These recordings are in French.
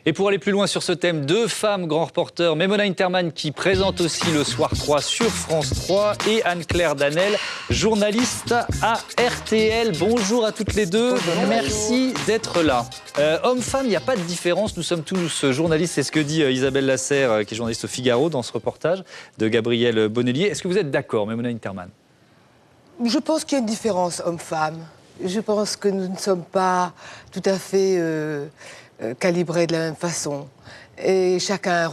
Et pour aller plus loin sur ce thème, deux femmes grands reporters, Maimona Interman qui présente aussi le Soir 3 sur France 3 et Anne-Claire Danel, journaliste à RTL. Bonjour à toutes les deux, merci d'être là. Hommes-femmes, il n'y a pas de différence, nous sommes tous journalistes, c'est ce que dit Isabelle Lasserre, qui est journaliste au Figaro dans ce reportage de Gabriel Bonnelier. Est-ce que vous êtes d'accord, Maimona Interman? Je pense qu'il y a une différence homme-femme. Je pense que nous ne sommes pas tout à fait calibrés de la même façon. Et chacun a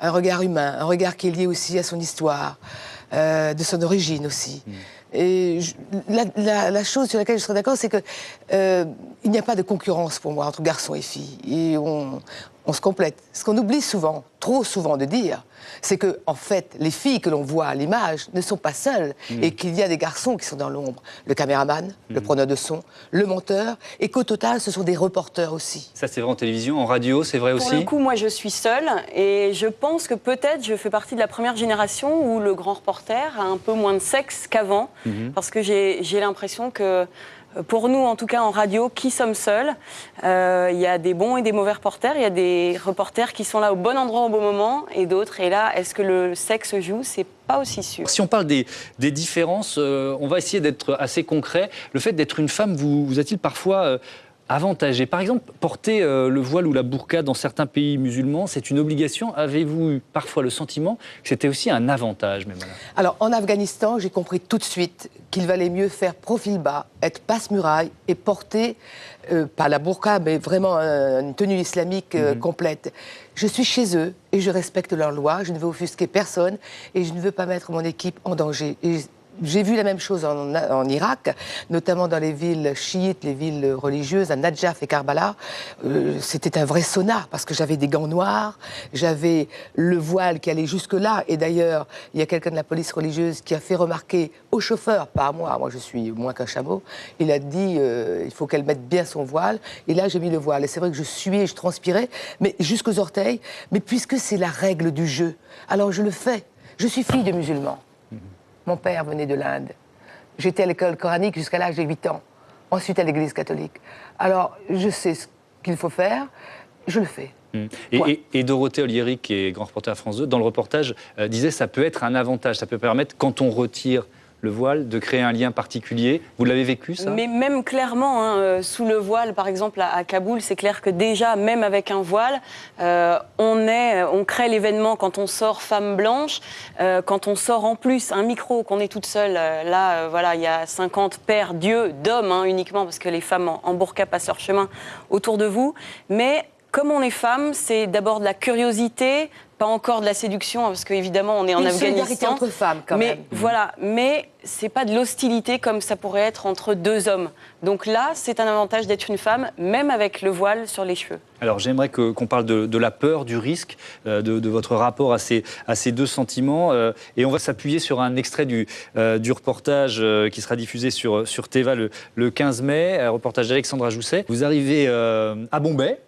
un regard humain, un regard qui est lié aussi à son histoire, de son origine aussi. Et la chose sur laquelle je serais d'accord, c'est qu'il n'y a pas de concurrence pour moi entre garçons et filles. Et on se complète. Ce qu'on oublie souvent, trop souvent de dire, c'est que, en fait, les filles que l'on voit à l'image ne sont pas seules et qu'il y a des garçons qui sont dans l'ombre. Le caméraman, le preneur de son, le monteur, et qu'au total, ce sont des reporters aussi. Ça, c'est vrai en télévision, en radio, c'est vrai aussi? Pour le coup, moi, je suis seule et je pense que peut-être je fais partie de la première génération où le grand reporter a un peu moins de sexe qu'avant, parce que j'ai l'impression que, pour nous, en tout cas en radio, qui sommes seuls, il y a des bons et des mauvais reporters, il y a des reporters qui sont là au bon endroit au bon moment et d'autres. Et là, est-ce que le sexe joue? C'est pas aussi sûr. Si on parle des différences, on va essayer d'être assez concret. Le fait d'être une femme vous a-t-il parfois avantagé? Par exemple, porter le voile ou la burqa dans certains pays musulmans, c'est une obligation. Avez-vous eu parfois le sentiment que c'était aussi un avantage, Maimona? Alors, en Afghanistan, j'ai compris tout de suite qu'il valait mieux faire profil bas, être passe-muraille et porter, pas la burqa, mais vraiment une tenue islamique complète. Je suis chez eux et je respecte leurs lois, je ne veux offusquer personne et je ne veux pas mettre mon équipe en danger. Et j'ai vu la même chose en Irak, notamment dans les villes chiites, les villes religieuses, à Nadjaf et Karbala. C'était un vrai sauna, parce que j'avais des gants noirs, j'avais le voile qui allait jusque-là. Et d'ailleurs, il y a quelqu'un de la police religieuse qui a fait remarquer au chauffeur, pas à moi je suis moins qu'un chameau, il a dit il faut qu'elle mette bien son voile. Et là, j'ai mis le voile. Et c'est vrai que je suais, je transpirais, mais jusqu'aux orteils. Mais puisque c'est la règle du jeu, alors je le fais. Je suis fille de musulmans. Mon père venait de l'Inde. J'étais à l'école coranique jusqu'à l'âge de 8 ans. Ensuite à l'église catholique. Alors, je sais ce qu'il faut faire, je le fais. Et Dorothée Olieri, qui est grand reporter à France 2, dans le reportage, disait que ça peut être un avantage, ça peut permettre, quand on retire le voile, de créer un lien particulier. Vous l'avez vécu, ça? Mais même clairement, sous le voile, par exemple, à Kaboul, c'est clair que déjà, même avec un voile, on crée l'événement quand on sort femme blanche, quand on sort en plus un micro, qu'on est toute seule. Voilà, il y a 50 paires d'hommes uniquement, parce que les femmes en burqa passent leur chemin autour de vous. Mais comme on est femme, c'est d'abord de la curiosité, pas encore de la séduction, parce qu'évidemment, on est en Afghanistan. Une solidarité entre femmes, quand même. Voilà, mais c'est pas de l'hostilité comme ça pourrait être entre deux hommes. Donc là, c'est un avantage d'être une femme, même avec le voile sur les cheveux. Alors, j'aimerais qu'on parle de la peur, du risque, de votre rapport à ces deux sentiments. Et on va s'appuyer sur un extrait du reportage qui sera diffusé sur Teva le 15 mai, un reportage d'Alexandra Jousset. Vous arrivez à Bombay.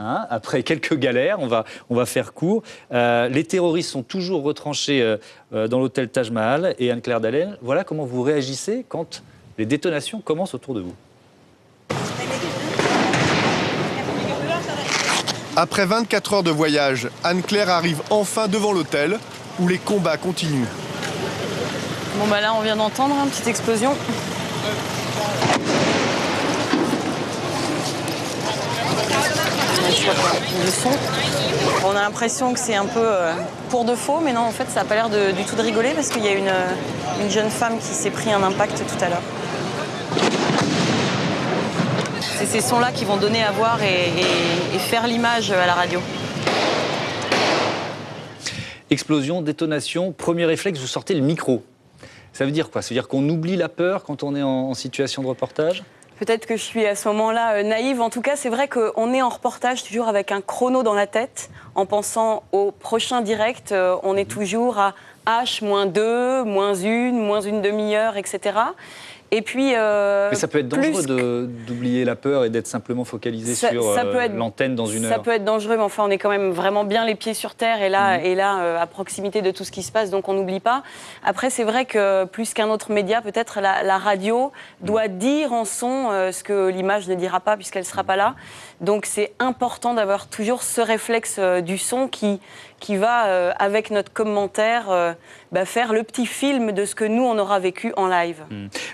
Après quelques galères, on va faire court. Les terroristes sont toujours retranchés dans l'hôtel Taj Mahal. Et Anne-Claire Danel, voilà comment vous réagissez quand les détonations commencent autour de vous. Après 24 heures de voyage, Anne-Claire arrive enfin devant l'hôtel où les combats continuent. Bon là, on vient d'entendre une petite explosion. Le son. On a l'impression que c'est un peu pour de faux, mais non, en fait, ça n'a pas l'air du tout de rigoler parce qu'il y a une jeune femme qui s'est pris un impact tout à l'heure. C'est ces sons-là qui vont donner à voir et faire l'image à la radio. Explosion, détonation, premier réflexe, vous sortez le micro. Ça veut dire quoi? Ça veut dire qu'on oublie la peur quand on est en situation de reportage? Peut-être que je suis à ce moment-là naïve. En tout cas, c'est vrai qu'on est en reportage toujours avec un chrono dans la tête. En pensant au prochain direct, on est toujours à H-2, -1, -1 demi-heure, etc. Et puis, mais ça peut être dangereux d'oublier la peur et d'être simplement focalisé sur l'antenne dans une heure. Ça peut être dangereux, mais enfin, on est quand même vraiment bien les pieds sur terre et là, à proximité de tout ce qui se passe, donc on n'oublie pas. Après, c'est vrai que plus qu'un autre média, peut-être la radio doit dire en son ce que l'image ne dira pas puisqu'elle ne sera pas là. Donc c'est important d'avoir toujours ce réflexe du son qui va, avec notre commentaire, faire le petit film de ce que nous, on aura vécu en live.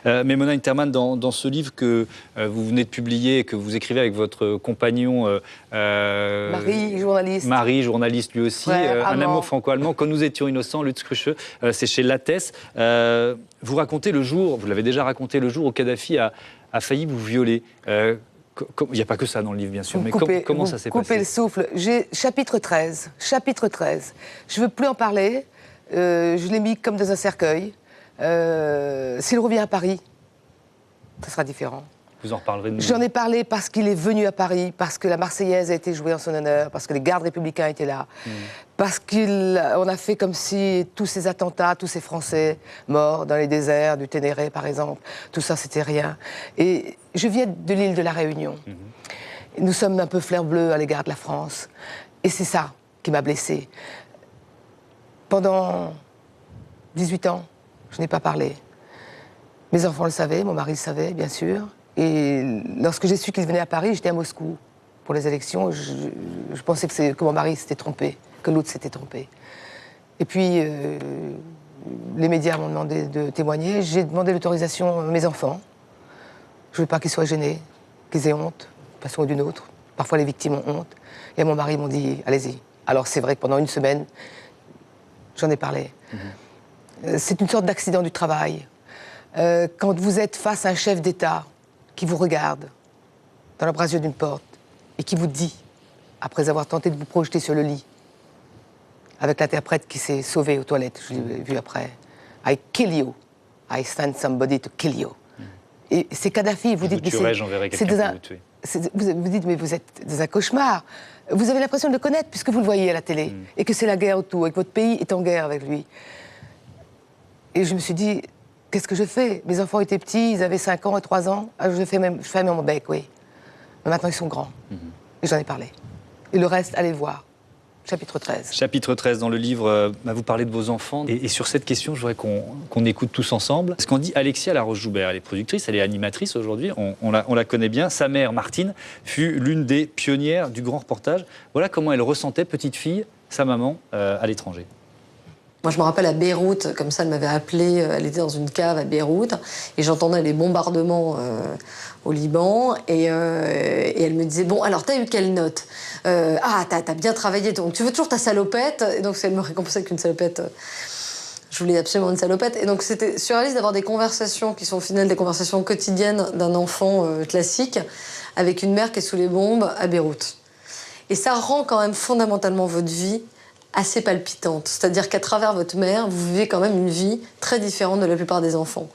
Mais Mona Interman, dans ce livre que vous venez de publier et que vous écrivez avec votre compagnon... Marie, journaliste. Marie, journaliste lui aussi. Un amour franco-allemand. Quand nous étions innocents, Lutz Krüsche, c'est chez Lattès. Vous racontez le jour, vous l'avez déjà raconté, le jour où Kadhafi a failli vous violer. Il n'y a pas que ça dans le livre, bien sûr, mais comment ça s'est passé? Coupez le souffle. Chapitre 13. Chapitre 13. Je ne veux plus en parler. Je l'ai mis comme dans un cercueil. S'il revient à Paris, ça sera différent. Vous en reparlerez de nous. J'en ai parlé parce qu'il est venu à Paris, parce que la Marseillaise a été jouée en son honneur, parce que les gardes républicains étaient là, parce qu'on a fait comme si tous ces attentats, tous ces Français morts dans les déserts du Ténéré, par exemple, tout ça, c'était rien. Et je viens de l'île de la Réunion. Nous sommes un peu fleur bleue à l'égard de la France. Et c'est ça qui m'a blessée. Pendant 18 ans, je n'ai pas parlé. Mes enfants le savaient, mon mari le savait, bien sûr. Et lorsque j'ai su qu'il venait à Paris, j'étais à Moscou pour les élections. Je pensais que mon mari s'était trompé, que l'autre s'était trompé. Et puis, les médias m'ont demandé de témoigner. J'ai demandé l'autorisation à mes enfants. Je ne veux pas qu'ils soient gênés, qu'ils aient honte, d'une façon ou d'une autre. Parfois, les victimes ont honte. Et à mon mari, ils m'ont dit, allez-y. Alors, c'est vrai que pendant une semaine, j'en ai parlé. C'est une sorte d'accident du travail. Quand vous êtes face à un chef d'État qui vous regarde dans l'embrasure d'une porte et qui vous dit, après avoir tenté de vous projeter sur le lit, avec l'interprète qui s'est sauvé aux toilettes, je l'ai vu après, « I kill you, I send somebody to kill you ». Et c'est Kadhafi, vous dites... j'enverrai quelqu'un pour vous tuer. Vous dites, mais vous êtes dans un cauchemar. Vous avez l'impression de le connaître puisque vous le voyez à la télé et que c'est la guerre autour et que votre pays est en guerre avec lui. Et je me suis dit, qu'est-ce que je fais? Mes enfants étaient petits, ils avaient 5 ans et 3 ans. Alors je fermais mon bec, oui. Mais maintenant, ils sont grands. Et j'en ai parlé. Et le reste, allez le voir. Chapitre 13. Chapitre 13 dans le livre, vous parlez de vos enfants. Et sur cette question, je voudrais qu'on écoute tous ensemble. Ce qu'on dit, Alexia Laroche-Joubert, elle est productrice, elle est animatrice aujourd'hui, on la connaît bien. Sa mère, Martine, fut l'une des pionnières du grand reportage. Voilà comment elle ressentait, petite fille, sa maman à l'étranger. Moi, je me rappelle à Beyrouth, comme ça, elle m'avait appelée, elle était dans une cave à Beyrouth, et j'entendais les bombardements au Liban, et elle me disait, bon, alors, t'as eu quelle note? Ah, t'as bien travaillé, donc tu veux toujours ta salopette? Et donc, elle me récompensait avec une salopette. Je voulais absolument une salopette. Et donc, c'était surréaliste d'avoir des conversations qui sont au final des conversations quotidiennes d'un enfant classique, avec une mère qui est sous les bombes à Beyrouth. Et ça rend quand même fondamentalement votre vie assez palpitante. C'est-à-dire qu'à travers votre mère, vous vivez quand même une vie très différente de la plupart des enfants.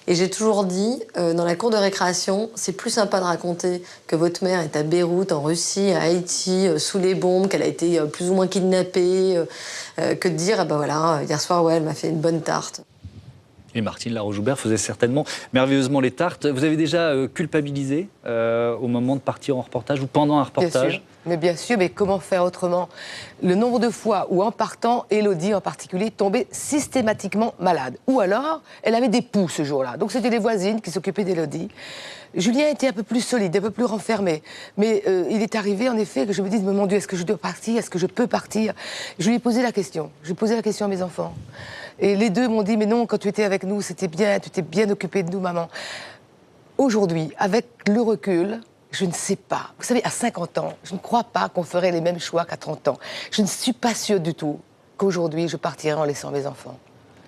Et j'ai toujours dit, dans la cour de récréation, c'est plus sympa de raconter que votre mère est à Beyrouth, en Russie, à Haïti, sous les bombes, qu'elle a été plus ou moins kidnappée, que de dire, ah ben voilà, hier soir, ouais, elle m'a fait une bonne tarte. Et Martine Laroche-Joubert faisait certainement merveilleusement les tartes. Vous avez déjà culpabilisé au moment de partir en reportage ou pendant un reportage? Bien sûr, mais comment faire autrement? Le nombre de fois où, en partant, Élodie en particulier tombait systématiquement malade. Ou alors, elle avait des poux ce jour-là. Donc c'était les voisines qui s'occupaient d'Élodie. Julien était un peu plus solide, un peu plus renfermé. Mais il est arrivé, en effet, que je me dise, mon Dieu, est-ce que je dois partir? Est-ce que je peux partir? Je lui ai posé la question. J'ai posé la question à mes enfants. Et les deux m'ont dit, mais non, quand tu étais avec nous, c'était bien, tu t'es bien occupée de nous, maman. Aujourd'hui, avec le recul, je ne sais pas. Vous savez, à 50 ans, je ne crois pas qu'on ferait les mêmes choix qu'à 30 ans. Je ne suis pas sûre du tout qu'aujourd'hui, je partirai en laissant mes enfants.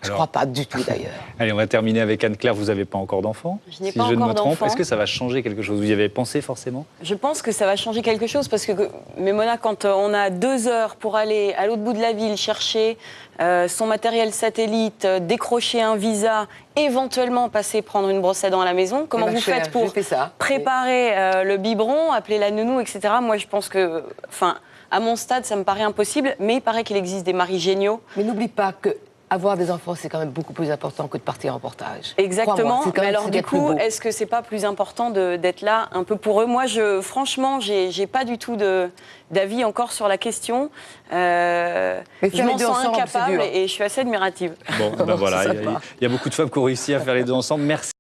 Je ne crois pas du tout, d'ailleurs. Allez, on va terminer avec Anne-Claire. Vous n'avez pas encore d'enfant? Je n'ai pas encore d'enfant. Est-ce que ça va changer quelque chose? Vous y avez pensé forcément? Je pense que ça va changer quelque chose parce que, mais Mona, quand on a 2 heures pour aller à l'autre bout de la ville chercher son matériel satellite, décrocher un visa, éventuellement passer prendre une brosse à dents à la maison, comment vous faites pour préparer le biberon, appeler la nounou, etc. Moi, je pense que, enfin, à mon stade, ça me paraît impossible, mais il paraît qu'il existe des maris géniaux. Mais n'oublie pas que avoir des enfants, c'est quand même beaucoup plus important que de partir en reportage. Exactement. C'est quand Mais même alors ce du qu'il y a de coup, plus beau. est-ce que c'est pas plus important d'être là un peu pour eux? Moi, franchement, j'ai pas du tout d'avis encore sur la question. Mais Je faire m'en les deux sens ensemble, c'est incapable dur. et je suis assez admirative. Bon, ben voilà, C'est il sympa. y a beaucoup de femmes qui ont réussi à faire les deux ensemble. Merci.